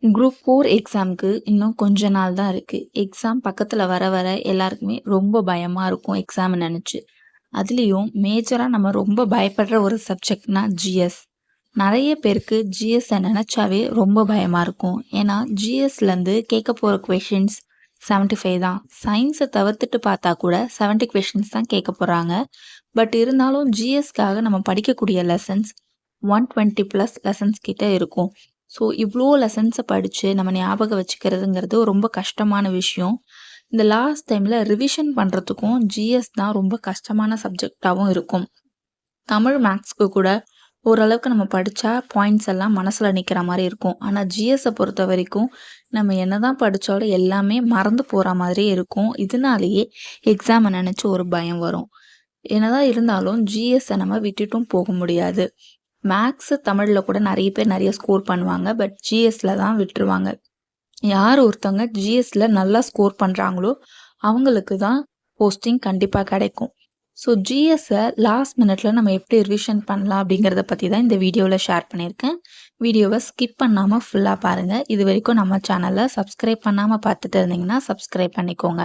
Group 4 எக்ஸாம்க்கு இன்னும் கொஞ்ச நாள் தான் இருக்கு. எக்ஸாம் பக்கத்துல வர வர எல்லாருக்குமே ரொம்ப பயமா இருக்கும் எக்ஸாம நெனச்சு. அதுலயும் மேஜரா நம்ம ரொம்ப பயப்படுற ஒரு சப்ஜெக்ட்னா ஜிஎஸ். நெறைய பேருக்கு ஜிஎஸ்ஸ நெனச்சாவே ரொம்ப பயமா இருக்கும். ஏன்னா ஜிஎஸ்லேருந்து கேட்க போற கொஷின்ஸ் 75 தான். சயின்ஸ தவிர்த்துட்டு பார்த்தா கூட 70 கொஷின்ஸ் தான் கேட்க போறாங்க. பட் இருந்தாலும் ஜிஎஸ்க்காக நம்ம படிக்கக்கூடிய லெசன்ஸ் 120 ப்ளஸ் லெசன்ஸ் கிட்ட இருக்கும். ஸோ இவ்ளோ லெசன்ஸ படிச்சு நம்ம ஞாபகம் வச்சுக்கிறதுங்கிறது ரொம்ப கஷ்டமான விஷயம். இந்த லாஸ்ட் டைம்ல ரிவிஷன் பண்றதுக்கும் ஜிஎஸ் தான் ரொம்ப கஷ்டமான சப்ஜெக்ட்டாவும் இருக்கும். தமிழ், மேத்ஸ்க்கு கூட ஓரளவுக்கு நம்ம படிச்சா பாயிண்ட்ஸ் எல்லாம் மனசுல நிக்கிற மாரி இருக்கும். ஆனா ஜிஎஸ்ஸ பொறுத்தவரைக்கும் நம்ம என்னதான் படிச்சாலும் எல்லாமே மறந்து போற மாதிரியே இருக்கும். இதனாலேயே எக்ஸாம நெனச்சு ஒரு பயம் வரும். என்னதான் இருந்தாலும் ஜிஎஸ்ஸ நம்ம விட்டுட்டும் போக முடியாது. மேத்ஸ், தமிழ்ல கூட நெறைய பேர் நெறைய ஸ்கோர் பண்ணுவாங்க. பட் ஜிஎஸ்ல தான் விட்டுருவாங்க. யார் ஒருத்தவங்க ஜிஎஸ்ல நல்லா ஸ்கோர் பண்றாங்களோ அவங்களுக்கு தான் போஸ்டிங் கண்டிப்பா கிடைக்கும். ஸோ ஜிஎஸ்ஸ லாஸ்ட் மினிட்ல நம்ம எப்படி ரிவிஷன் பண்ணலாம் அப்படிங்கிறத பத்தி தான் இந்த வீடியோல ஷேர் பண்ணியிருக்கேன். வீடியோவை ஸ்கிப் பண்ணாம ஃபுல்லா பாருங்க. இது வரைக்கும் நம்ம சேனலை சப்ஸ்கிரைப் பண்ணாம பார்த்துட்டு இருந்தீங்கன்னா சப்ஸ்கிரைப் பண்ணிக்கோங்க.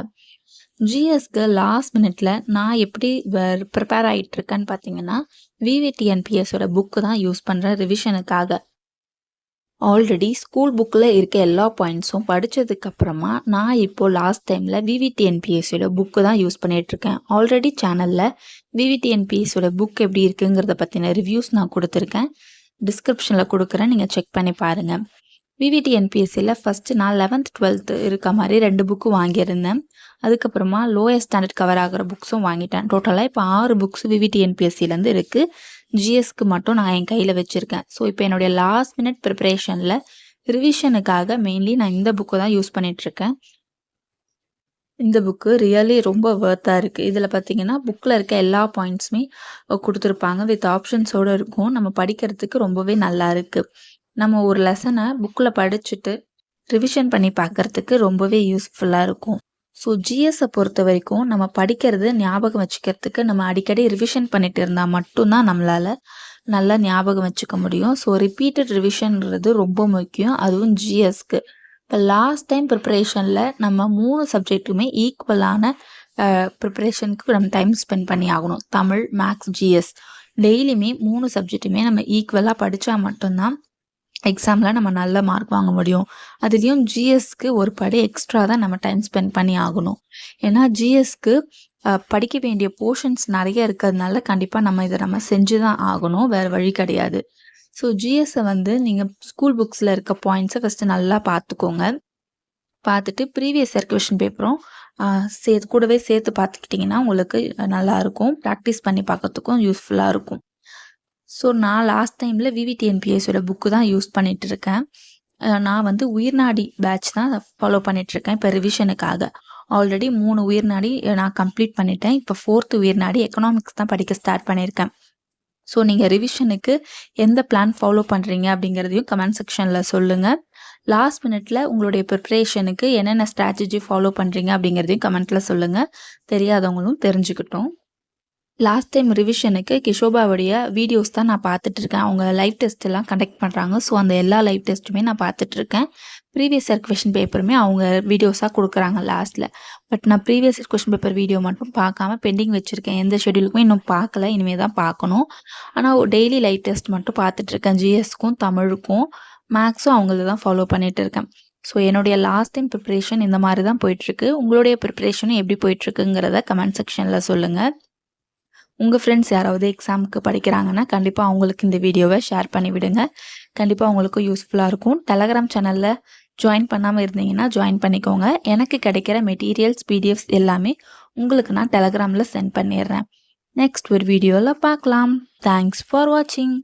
ஜிஎஸ்க்கு லாஸ்ட் மினிட்ல நான் எப்படி ப்ரிப்பேர் ஆகிட்டு இருக்கேன்னு பார்த்தீங்கன்னா விவிடிஎன்பிஎஸோட புக்கு தான் யூஸ் பண்ணுறேன் ரிவிஷனுக்காக. ஆல்ரெடி ஸ்கூல் புக்கில் இருக்க எல்லா பாயிண்ட்ஸும் படித்ததுக்கு அப்புறமா நான் இப்போ லாஸ்ட் டைமில் விவிடிஎன்பிஎஸோட புக்கு தான் யூஸ் பண்ணிட்டு இருக்கேன். ஆல்ரெடி சேனலில் விவிடிஎன்பிஎஸோட புக் எப்படி இருக்குங்கிறத பற்றின ரிவ்யூஸ் நான் கொடுத்துருக்கேன். டிஸ்கிரிப்ஷனில் கொடுக்குறேன், நீங்கள் செக் பண்ணி பாருங்கள். விவிடிஎன்பிஎஸ்சியில் ஃபஸ்ட்டு நான் 11th 12th இருக்க மாதிரி 2 புக்கு வாங்கியிருந்தேன். அதுக்கப்புறமா லோயர் ஸ்டாண்டர்ட் கவர் ஆகிற புக்ஸும் வாங்கிட்டேன். டோட்டலாக இப்போ 6 புக்ஸ் விவிடிஎன்பிஎஸ்சிலேருந்து இருக்குது. ஜிஎஸ்க்கு மட்டும் நான் என் கையில் வச்சுருக்கேன். ஸோ இப்போ என்னுடைய லாஸ்ட் மினிட் ப்ரிப்பரேஷனில் ரிவிஷனுக்காக மெயின்லி நான் இந்த புக்கு தான் யூஸ் பண்ணிகிட்ருக்கேன். இந்த புக்கு ரியலி ரொம்ப ஒர்த்தாக இருக்குது. இதில் பார்த்தீங்கன்னா புக்கில் இருக்க எல்லா பாயிண்ட்ஸுமே கொடுத்துருப்பாங்க. வித் ஆப்ஷன்ஸோடு இருக்கும். நம்ம படிக்கிறதுக்கு ரொம்பவே நல்லா இருக்குது. நம்ம ஒரு லெசனை புக்கில் படிச்சுட்டு ரிவிஷன் பண்ணி பார்க்கறதுக்கு ரொம்பவே யூஸ்ஃபுல்லாக இருக்கும். ஸோ ஜிஎஸ்ஸை பொறுத்த வரைக்கும் நம்ம படிக்கிறது ஞாபகம் வச்சுக்கிறதுக்கு நம்ம அடிக்கடி ரிவிஷன் பண்ணிட்டு இருந்தால் மட்டும்தான் நம்மளால் நல்லா ஞாபகம் வச்சுக்க முடியும். ஸோ ரிப்பீட்டட் ரிவிஷன்றது ரொம்ப முக்கியம், அதுவும் ஜிஎஸ்க்கு. இப்போ லாஸ்ட் டைம் ப்ரிப்பரேஷனில் நம்ம 3 சப்ஜெக்ட்டுமே ஈக்குவலான ப்ரிப்பரேஷனுக்கு நம்ம டைம் ஸ்பெண்ட் பண்ணி ஆகணும். தமிழ், மேத்ஸ், ஜிஎஸ் டெய்லியுமே 3 சப்ஜெக்ட்டுமே நம்ம ஈக்குவலாக படித்தா மட்டும்தான் எக்ஸாமில் நம்ம நல்ல மார்க் வாங்க முடியும். அதுலேயும் ஜிஎஸ்க்கு ஒரு படி எக்ஸ்ட்ரா தான் நம்ம டைம் ஸ்பெண்ட் பண்ணி ஆகணும். ஏன்னா ஜிஎஸ்க்கு படிக்க வேண்டிய போர்ஷன்ஸ் நிறைய இருக்கிறதுனால கண்டிப்பாக நம்ம செஞ்சு தான் ஆகணும், வேறு வழி கிடையாது. ஸோ ஜிஎஸ்ஸை நீங்கள் ஸ்கூல் புக்ஸில் இருக்க பாயிண்ட்ஸை ஃபஸ்ட்டு நல்லா பார்த்துக்கோங்க. பார்த்துட்டு ப்ரீவியஸ் இயர் கொஷின் பேப்பரும் கூடவே சேர்த்து பார்த்துக்கிட்டிங்கன்னா உங்களுக்கு நல்லாயிருக்கும். ப்ராக்டிஸ் பண்ணி பார்க்கறதுக்கும் யூஸ்ஃபுல்லாக இருக்கும். ஸோ நான் லாஸ்ட் டைமில் விவிடிஎன்பிஎஸோட புக்கு தான் யூஸ் பண்ணிகிட்டு இருக்கேன். நான் உயிர்நாடி பேட்ச் தான் ஃபாலோ பண்ணிகிட்ருக்கேன் இப்போ ரிவிஷனுக்காக. ஆல்ரெடி 3 உயிர்நாடி நான் கம்ப்ளீட் பண்ணிட்டேன். இப்போ 4th உயிர்நாடி எக்கனாமிக்ஸ் தான் படிக்க ஸ்டார்ட் பண்ணியிருக்கேன். ஸோ நீங்கள் ரிவிஷனுக்கு எந்த பிளான் ஃபாலோ பண்ணுறீங்க அப்படிங்கிறதையும் கமெண்ட் செக்ஷனில் சொல்லுங்கள். லாஸ்ட் மினிட்ல உங்களுடைய ப்ரிப்ரேஷனுக்கு என்னென்ன ஸ்ட்ராட்டஜி ஃபாலோ பண்ணுறீங்க அப்படிங்கிறதையும் கமெண்ட்டில் சொல்லுங்கள். தெரியாதவங்களும் தெரிஞ்சுக்கிட்டோம். லாஸ்ட் டைம் ரிவிஷனுக்கு கிஷோபாவுடைய வீடியோஸ் தான் நான் பார்த்துட்ருக்கேன். அவங்க லைவ் டெஸ்ட் எல்லாம் கண்டக்ட் பண்ணுறாங்க. ஸோ அந்த எல்லா லைவ் டெஸ்ட்டுமே நான் பார்த்துட்ருக்கேன். ப்ரீவியஸ் இயர் கொஷின் பேப்பருமே அவங்க வீடியோஸாக கொடுக்குறாங்க லாஸ்ட்டில். பட் நான் previous year question paper video மட்டும் பார்க்காம பெண்டிங் வச்சுருக்கேன். எந்த ஷெடியூலுக்குமே இன்னும் பார்க்கல, இனிமேல் தான் பார்க்கணும். ஆனால் டெய்லி லைவ் டெஸ்ட் மட்டும் பார்த்துட்ருக்கேன். ஜிஎஸ்க்கும் தமிழுக்கும் மேக்ஸும் அவங்கள தான் ஃபாலோ பண்ணிகிட்டு இருக்கேன். ஸோ என்னுடைய லாஸ்ட் டைம் ப்ரிப்ரேஷன் இந்த மாதிரி தான் போயிட்டுருக்கு. உங்களுடைய ப்ரிப்ரேஷனும் எப்படி போயிட்டுருக்குங்கிறத கமெண்ட் செக்ஷனில் சொல்லுங்கள். உங்கள் ஃப்ரெண்ட்ஸ் யாராவது எக்ஸாமுக்கு படிக்கிறாங்கன்னா கண்டிப்பாக அவங்களுக்கு இந்த வீடியோவை ஷேர் பண்ணி விடுங்க. கண்டிப்பாக அவங்களுக்கும் யூஸ்ஃபுல்லாக இருக்கும். டெலகிராம் சேனலில் ஜாயின் பண்ணாமல் இருந்தீங்கன்னா ஜாயின் பண்ணிக்கோங்க. எனக்கு கிடைக்கிற மெட்டீரியல்ஸ், பிடிஎஃப்ஸ் எல்லாமே உங்களுக்கு நான் டெலகிராமில் சென்ட் பண்ணிடுறேன். நெக்ஸ்ட் ஒரு வீடியோவில் பார்க்கலாம். தேங்க்ஸ் ஃபார் வாட்சிங்.